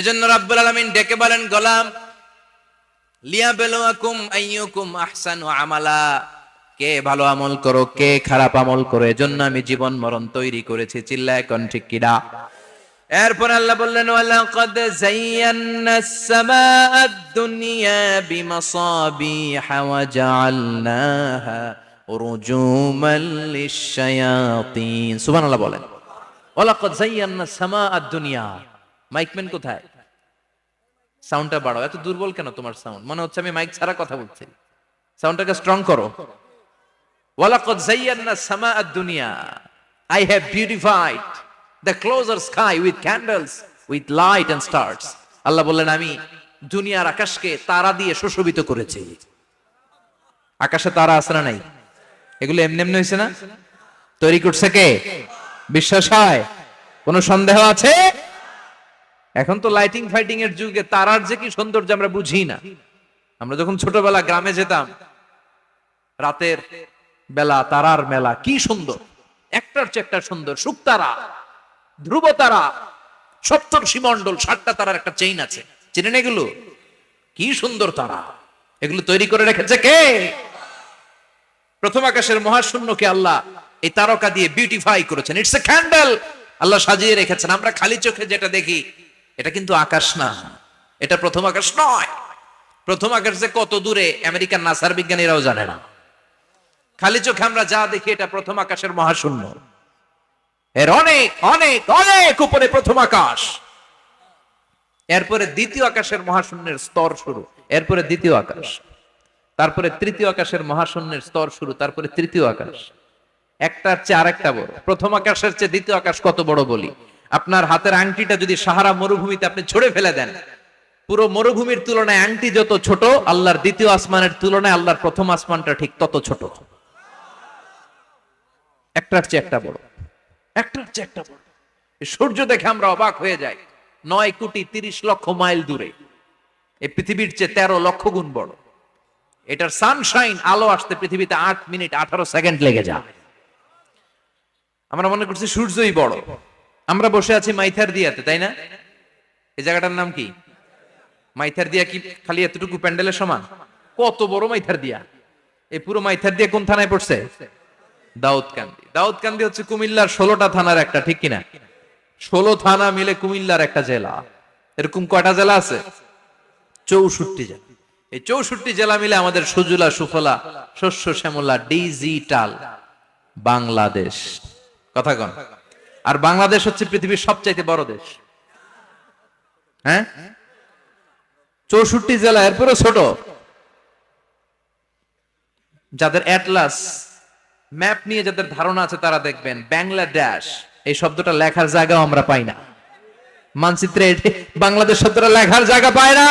এজন্য রাব্বুল আলামিন ডেকে বলেন, গোলাম লিয়াবলুয়াকুম আইয়ুকুম আহসানু আমালা, কে ভালো আমল করো কে খারাপ আমল করো, এজন্য আমি জীবন মরণ তৈরি করেছি। চিল্লায় কোন ঠিক কিনা? এরপর আল্লাহ বললেন, ওয়ালাকাদ যায়্যানাস সামাআদ দুনিয়া বিমাসাবিহা ওয়া জাআলনাহা রুজুমান লিশ-শায়াতিন। সুবহানাল্লাহ বলেন। ওয়ালাকাদ যায়্যানাস সামাআদ দুনিয়া। মাইকম্যান কোথায়? সাউন্ডটা বাড়াও। এত দুর্বল কেন তোমার সাউন্ড? মনে হচ্ছে আমি মাইক ছাড়া কথা বলছি। সাউন্ডটাকে স্ট্রং করো। ওয়ালাকাদ যায়্যানাস সামাআদ দুনিয়া, I have beautified the closer sky with candles, with light and stars. আল্লাহ বললেন, আমি দুনিয়ার আকাশকে তারা দিয়ে সুশোভিত করেছি। আকাশে তারা আছে না নাই? এগুলো এমনি এমনি হয়েছে না? তৈরি করছে কে? বিশ্বাস হয়? কোন সন্দেহ আছে? এখন তো লাইটিং ফাইটিং এর যুগে তারার যে কি সৌন্দর্য আমরা বুঝি না। আমরা যখন ছোটবেলা গ্রামে যেতাম, রাতের বেলা তারার মেলা, কি সুন্দর, একটার চেয়ে একটা সুন্দর। শুকতারা, ধ্রুব তারা, সপ্তর্ষি মণ্ডল, 7টা তারার একটা চেইন আছে, চেনেন এগুলো? কি সুন্দর তারা! এগুলো তৈরি করে রেখেছে কে? প্রথম আকাশের মহাশূন্যকে আল্লাহ এই তারকা দিয়ে বিউটিফাই করেছেন। It's a candle. আল্লাহ সাজিয়ে রেখেছেন। আমরা খালি চোখে যেটা দেখি এটা কিন্তু আকাশ না, এটা প্রথম আকাশ নয়। প্রথম আকাশ যে কত দূরে আমেরিকার নাসার বিজ্ঞানীরাও জানে না। খালি চোখে আমরা যা দেখি এটা প্রথম আকাশের মহাশূন্য। এর অনেক অনেক অনেক উপরে প্রথম আকাশ। এরপরে দ্বিতীয় আকাশের মহাশূন্যের স্তর শুরু, এরপরে দ্বিতীয় আকাশ, তারপরে তৃতীয় আকাশের মহাশূন্যের স্তর শুরু, তারপরে তৃতীয় আকাশ। একটার চেয়ে আরেকটা বড়। প্রথম আকাশের চেয়ে দ্বিতীয় আকাশ কত বড় বলি? আপনার হাতের আংটিটা যদি সাহারা মরুভূমিতে আপনি ছুঁড়ে ফেলে দেন, পুরো মরুভূমির তুলনায় আংটি যত ছোট, আল্লাহর দ্বিতীয় আসমানের তুলনায় আল্লাহর প্রথম আসমানটা ঠিক তত ছোট। একটার চেয়ে একটা বড়, একটার চেয়ে একটা বড়। সূর্য দেখে আমরা অবাক হয়ে যাই। 9,30,00,000 মাইল দূরে। এই পৃথিবীর চেয়ে 13 লক্ষ গুণ বড়। এটার সানশাইন, আলো আসতে পৃথিবীতে 8 মিনিট 18 সেকেন্ড লেগে যায়। আমরা মনে করছি সূর্যই বড়। আমরা বসে আছি মাইথার দিয়াতে, তাই না? এই জায়গাটার নাম কি? মাইথার দিয়া। কি খালি এতটুকু প্যান্ডেলের সমান? কত বড় মাইথার দিয়া! এই পুরো মাইথার দিয়া কোন থানায় পড়ছে? দাউদকান্দি। দাউদকান্দি হচ্ছে কুমিল্লার 16টা থানার একটা, ঠিক কিনা? 16 থানা মিলে কুমিল্লার একটা জেলা। এরকম কয়টা জেলা আছে? 64 জেলা। এই 64 জেলা মিলে আমাদের সুজলা সুফলা শস্য শ্যামলা ডিজিটাল বাংলাদেশ। কথা কন। আর বাংলাদেশ হচ্ছে পৃথিবীর সবচাইতে বড় দেশ। হ্যাঁ, 64 জেলা, এরপরে ছোট। যাদের অ্যাটলাস ম্যাপ নিয়ে যাদের ধারণা আছে তারা দেখবেন বাংলাদেশ এই শব্দটা লেখার জায়গাও আমরা পাই না। মানচিত্রে বাংলাদেশ শব্দটা লেখার জায়গা পায় না।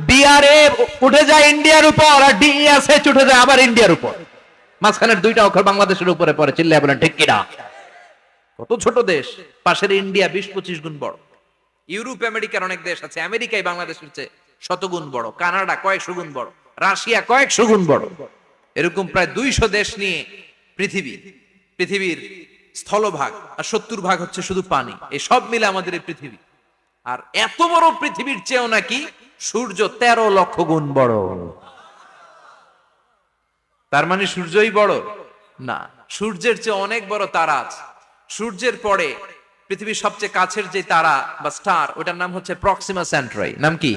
বিআরএ উঠে যায় ইন্ডিয়ার উপর, আর ডিএসএ উঠে যায় আবার ইন্ডিয়ার উপর। মাঝখানের 2টা অক্ষর বাংলাদেশের উপরে পড়ে। চিল্লায় বলেন ঠিক কিনা? কত ছোট দেশ। পাশের ইন্ডিয়া 20-25 গুণ বড়। ইউরোপ আমেরিকার অনেক দেশ আছে, আমেরিকায় বাংলাদেশের চেয়ে শতগুণ বড়। কানাডা কয়েকশো গুণ বড়। রাশিয়া কয়েকশো গুণ বড়। এরকম প্রায় 200 দেশ নিয়ে পৃথিবীর স্থলভাগ, আর 70% হচ্ছে শুধু পানি। এই সব মিলে আমাদের এই পৃথিবী। আর এত বড় পৃথিবীর চেয়েও নাকি সূর্য 13 লক্ষ গুণ বড়। তার মানে সূর্যই বড় না, সূর্যের চেয়ে অনেক বড় তারা আছে। সূর্যের পরে পৃথিবীর সবচেয়ে কাছের যে তারা বা স্টার, ওটার নাম হচ্ছে প্রক্সিমা সেন্ট্রাই। নাম কি?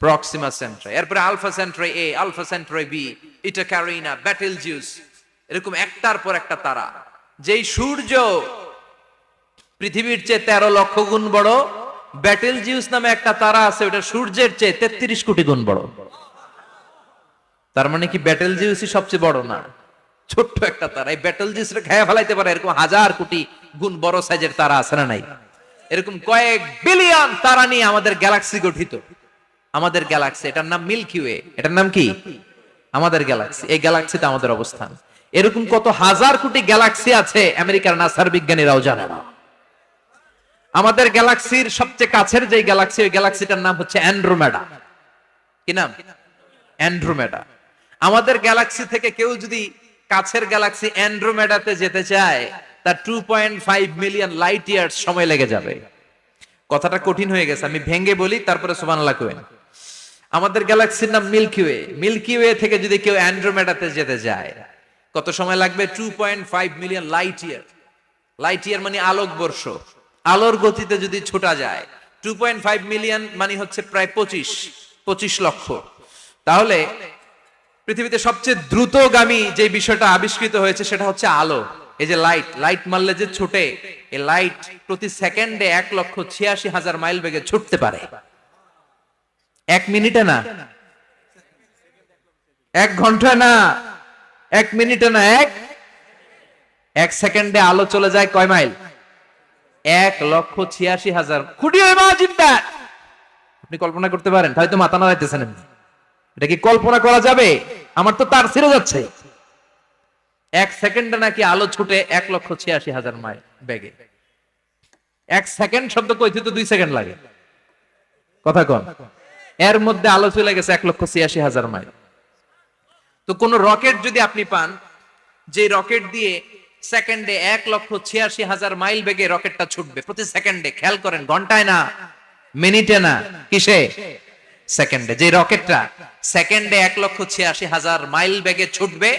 প্রক্সিমা সেন্ট্রাই। এরপরে আলফা সেন্ট্রাই এ, আলফা সেন্ট্রাই বি, ইটা ক্যারিনা, বেটেলজিউস, এরকম একটার পর একটা তারা। যেই সূর্য পৃথিবীর চেয়ে 13 লক্ষ গুণ বড়, বেটেলজিউস নামে একটা তারা আছে, ওটা সূর্যের চেয়ে 33 কোটি গুণ বড়। তার মানে কি বেটেলজিউসই সবচেয়ে বড় না? ছোট্ট একটা তারা। এই বেটেলজিউসরে খেয়ে ফেলাইতে পারে এরকম 1000 কোটি গুণ বড় সাইজের তারা আছে না নাই? এরকম কয়েক বিলিয়ন তারা নিয়ে আমাদের গ্যালাক্সি গঠিত। আমাদের গ্যালাক্সি, এটার নাম মিল্কি ওয়ে। এটার নাম কি? আমাদের গ্যালাক্সি। এই গ্যালাক্সিতে আমাদের অবস্থান। এরকম কত হাজার কোটি গ্যালাক্সি আছে আমেরিকার নাসার বিজ্ঞানীরাও জানে না। আমাদের গ্যালাক্সির সবচেয়ে কাছের যে গ্যালাক্সি, ওই গ্যালাক্সিটার নাম হচ্ছে অ্যান্ড্রোমেডা। কি নাম? অ্যান্ড্রোমেডা। আমাদের গ্যালাক্সি থেকে কেউ যদি কাছের গ্যালাক্সি অ্যান্ড্রোমেডাতে যেতে চায়, তার 2.5 মিলিয়ন লাইট ইয়ার্স সময় লেগে যাবে। কথাটা কঠিন হয়ে গেছে, আমি ভেঙ্গে বলি তারপরে সুবহানাল্লাহ কইবেন। আমাদের গ্যালাক্সির নাম মিল্কি ওয়ে। মিল্কি ওয়ে থেকে যদি কেউ অ্যান্ড্রোমেডাতে যেতে যায় কত সময় লাগবে? 2.5 million light year. Light year মানে আলোক বর্ষ। আলোর গতিতে যদি ছোটা যায় 2.5 মিলিয়ন মানে হচ্ছে প্রায় 25 লক্ষ। তাহলে পৃথিবীতে সবচেয়ে দ্রুতগামী যে বিষয়টা আবিষ্কৃত হয়েছে সেটা হচ্ছে আলো। এই যে লাইট মারলে যে ছোটে, এই লাইট প্রতি সেকেন্ডে 1,86,000 মাইল বেগে ছুটতে পারে। 1 মিনিটে না, 1 ঘন্টায় না, 1 মিনিটে না, 1 সেকেন্ডে আলো চলে যায় কয় mile? 1,86,000। Could you imagine that? আপনি কল্পনা করতে পারেন? হয়তো মাথা নাড়াইতেছেন এমনি। এটা কি কল্পনা করা যাবে? আমার তো তার ছিঁড়ে যাচ্ছে। 1 সেকেন্ডে নাকি আলো ছুটে 1,86,000 মাইল বেগে। 1 সেকেন্ড শব্দ কইতে তো 2 সেকেন্ড লাগে। কথা কন। এর মধ্যে আলো চলে গেছে 1,86,000 মাইল। তো কোন রকেট যদি আপনি পান, যে রকেট দিয়ে সেকেন্ডে 1,86,000 মাইল বেগে রকেটটা ছুটবে প্রতি সেকেন্ডে, খেয়াল করেন, ঘন্টায় না, মিনিটে না, কিসে? সেকেন্ডে। যে রকেটটা সেকেন্ডে 1,86,000 মাইল বেগে ছুটবে,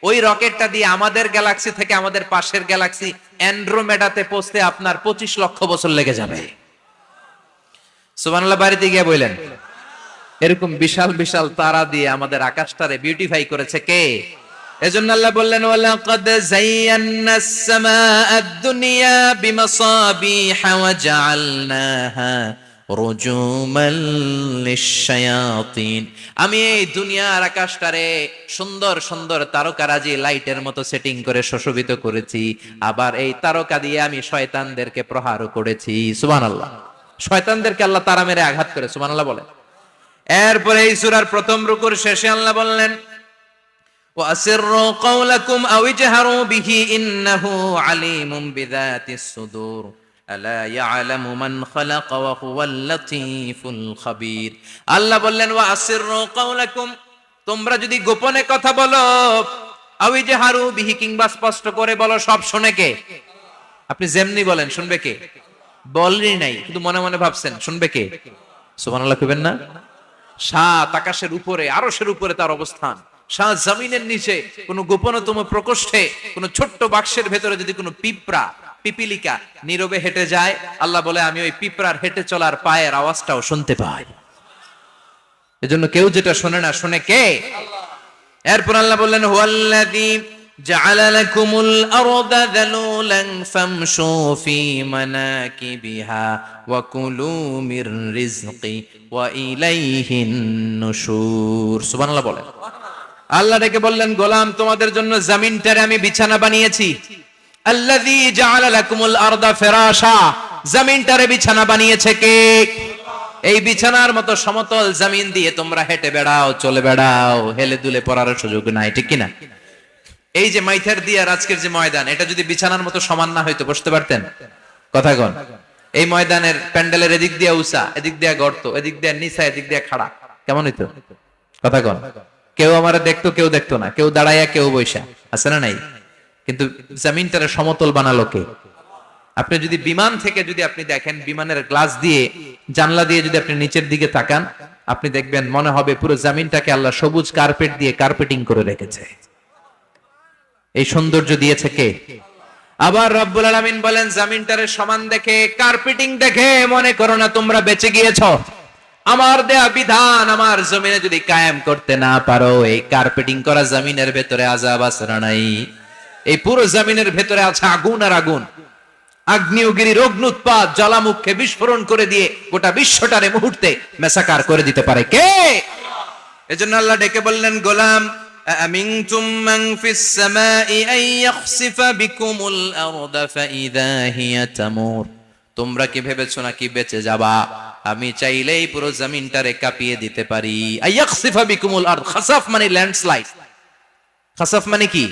ওই রকেটটা দিয়ে আমাদের গ্যালাক্সি থেকে আমাদের পাশের গ্যালাক্সি অ্যান্ড্রোমেডাতে পৌঁছতে আপনার 25 লক্ষ বছর লেগে যাবে। সুবহানাল্লাহ বাড়িতে গিয়ে বললেন। এরকম বিশাল বিশাল তারা দিয়ে আমাদের আকাশটারে বিউটিফাই করেছে কে? এজন্য আল্লাহ বললেন, ওয়ালাকাদ যায়্যানাস সামাআদ দুনিয়া বিমাসাবিহা ওয়া জাআলনাহা রুজুমান লিশ-শায়াতিন। আমি এই দুনিয়ার আকাশটারে সুন্দর সুন্দর তারকারাজি লাইটের মতো সেটিং করে সুশোভিত করেছি, আবার এই তারকা দিয়ে আমি শয়তানদেরকে প্রহারও করেছি। সুবহানাল্লাহ। শয়তানদেরকে আল্লাহ তারা মেরে আঘাত করে। সুবহানাল্লাহ বলে। এরপরে এই সূরার প্রথম রুকুর শেষে আল্লাহ বললেন, ওয়াসিররু কাওলাকুম আও ইজহারু বিহি ইন্নাহু আলিমুম বিযাতিস সুদূর আলা ইয়ালামু মান খালাকা ওয়া হুয়াল লাতীফুল খাবীর। আল্লাহ বললেন, ওয়াসিররু কাওলাকুম, তোমরা যদি গোপনে কথা বলো, আও ইজহারু বিহি, কিংবা স্পষ্ট করে বলো, সব শুনে কে? আপনি যেমনি বলেন শুনবে কে? বলেনই নাই, কিন্তু মনে মনে ভাবছেন শুনবে কে? সুবহানাল্লাহ কইবেন না? সাত আকাশের উপরে, আরশের উপরে তার অবস্থান, সাত জমিনের নিচে কোন গোপনতম প্রকোষ্ঠে, কোন ছোট্ট বাক্সের ভেতরে যদি কোনো পিঁপড়া, পিপিলিকা নীরবে হেঁটে যায়, আল্লাহ বলে আমি ওই পিঁপড়ার হেঁটে চলার পায়ের আওয়াজটাও শুনতে পাই। এজন্য কেউ যেটা শোনে না, শোনে কে? এরপর আল্লাহ বললেন, হুয়াল্লাযী জাআলা লাকুমুল আরদা যালুলান ফামশু ফি মানাকিবিহা ওয়া কুলু মির রিজকি ওয়া ইলাইহিন নুশুর। সুবহানাল্লাহ বলেন। আল্লাহ ডেকে বললেন, গোলাম, তোমাদের জন্য জমিনটারে আমি বিছানা বানিয়েছি। আল্লাযী জাআলা লাকুমুল আরদা ফিরাশা, জমিনটারে বিছানা বানিয়েছে কে? এই বিছানার মতো সমতল জমিন দিয়ে তোমরা হেঁটে বেড়াও, চলে বেড়াও, হেলে দুলে পড়ার সুযোগ নাই, ঠিক কিনা? এই যে মাইথার দিয়ে আজকের যে ময়দান, এটা যদি বিছানার মতো সমান না হইতো বসতে পারতেন? কথা কন। এই ময়দানের প্যান্ডেলের এদিক দিয়ে উঁচা, এদিক দিয়ে গর্ত, এদিক দিয়ে নিচা, এদিক দিয়ে খাড়া, কেমন হইতো? কথা কন। কেউ আমার দেখতো, কেউ দেখতো না, কেউ দাঁড়াইয়া, কেউ বৈশা, আছে না নাই? কিন্তু জমিনটারে সমতল বানালো কে? আপনি যদি বিমান থেকে যদি আপনি দেখেন, বিমানের গ্লাস দিয়ে, জানলা দিয়ে যদি আপনি নিচের দিকে তাকান, আপনি দেখবেন মনে হবে পুরো জমিনটাকে আল্লাহ সবুজ কার্পেট দিয়ে কার্পেটিং করে রেখেছে। এই সৌন্দর্য দিয়েছে কে? আবার রব্বুল আলামিন বলেন, জমিনটারে সমান দেখে, কার্পেটিং দেখে মনে করো না তোমরা বেঁচে গিয়েছো। আমার দেয়া বিধান আমার জমিনে যদি কায়েম করতে না পারো, এই কার্পেটিং করা জমিনের ভেতরে আযাব আছে না নাই? এই পুরো জমিনের ভেতরে আছে আগুন আর আগুন। আগ্নেয়গিরির অগ্নুৎপাত জ্বালামুখে বিস্ফোরণ করে দিয়ে গোটা বিশ্বটারে মুহূর্তে মেসাকার করে দিতে পারে কে? এজন্য আল্লাহ ডেকে বললেন, গোলাম, আমিনতুম মান ফিস সামাই আন ইয়াখসিফা বিকুমুল আরদা ফাইযা হিয়া তামুর। তোমরা কি ভেবেছো নাকি বেঁচে যাবা? আমি চাইলেই পুরো জমিনটারে কাঁপিয়ে দিতে পারি। আইয়াখসিফা বিকুমুল আরদ, খাসাফ মানে ল্যান্ডস্লাইড। খাসাফ মানে কি?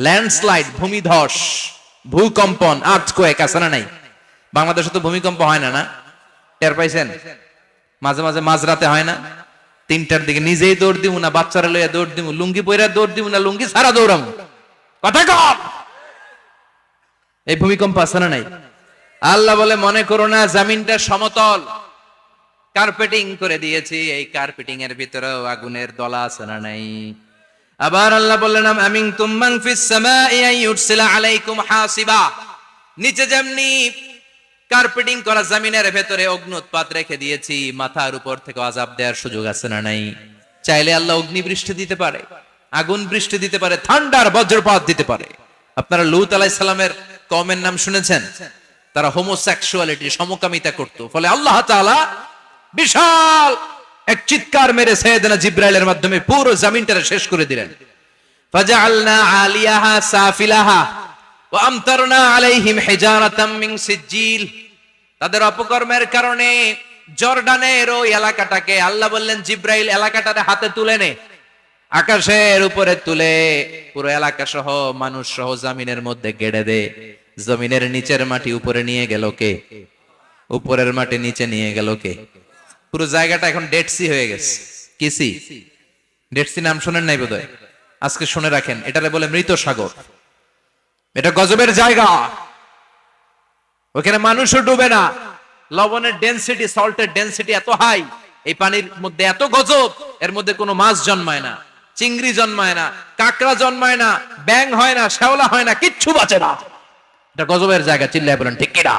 ল্যান্ডস্লাইড, ভূমিধস, ভূকম্পন, আর্থকোয়েক, আছে না নাই? বাংলাদেশে তো ভূমিকম্প হয় না, না? টের পাইছেন? মাঝে মাঝে মাঝরাতে হয় না? 3টার দিকে নিজেই দৌড় দিব না বাচ্চারা লইয়া দৌড় দিব, লুঙ্গি পইরা দৌড় দিব না লুঙ্গি ছাড়া দৌড়াম? কথা কম। এই ভূমিকম্প আছে না নাই? আল্লাহ বলে মনে করো না জমিনটা সমতল, কার্পেটিং করে দিয়েছি, এই কার্পেটিং এর ভিতরেও আগুনের দলা আছে না নাই? আবার আল্লাহ বললেন আমিন তুমান ফিস সামাই আইয়ুরসিলা আলাইকুম হাসিবা, নিচে যেমনি কার্পেটিং করা জমিনের ভেতরে অগ্নুৎপাত রেখে দিয়েছি, মাথার উপর থেকে আযাব দেওয়ার সুযোগ আছে না নাই? চাইলে আল্লাহ অগ্নি বৃষ্টি দিতে পারে, আগুন বৃষ্টি দিতে পারে, ঠান্ডার বজ্রপাত দিতে পারে। আপনারা লূত আলাইহিস সালামের কওমের নাম শুনেছেন? তারা হোমোসেক্সুয়ালিটি, সমকামিতা করত, ফলে আল্লাহ তাআলা বিশাল এক চিৎকার মেরে সাইয়েদনা জিবরাইলের মাধ্যমে পুরো জমিনটা শেষ করে দিলেন। ফাজআলনা আলিয়াহা সাফিলাহা ওয়া আমতারনা আলাইহিম হিজারাতাম মিন সিজিল। তাদের অপকর্মের কারণে জর্ডানের ওই এলাকাটাকে আল্লাহ বললেন জিবরাইল এলাকাটারে হাতে তুলে নে, আকাশের উপরে তুলে পুরো এলাকা সহ মানুষ সহ জমিনের মধ্যে গেড়ে দে। জমিনের নিচের মাটি উপরে নিয়ে গেল কে? উপরের মাটি নিচে নিয়ে গেল কে? পুরো জায়গাটা এখন ডেড সি হয়ে গেছে। কি সি? ডেড সি নাম শুনেন নাই বোধহয়? আজকে শুনে রাখেন, এটারে বলে মৃত সাগর। এটা গজবের জায়গা, ওখানে মানুষও ডুবে না। লবণের ডেনসিটি, সল্টের ডেনসিটি এত হাই, এই পানির মধ্যে এত গজব, এর মধ্যে কোনো মাছ জন্মায় না, চিংড়ি জন্মায় না, কাঁকড়া জন্মায় না, ব্যাং হয় না, শ্যাওলা হয় না, কিচ্ছু বাঁচে না। এটা গজবের জায়গা। চিল্লায় বলেন ঠিক কিনা?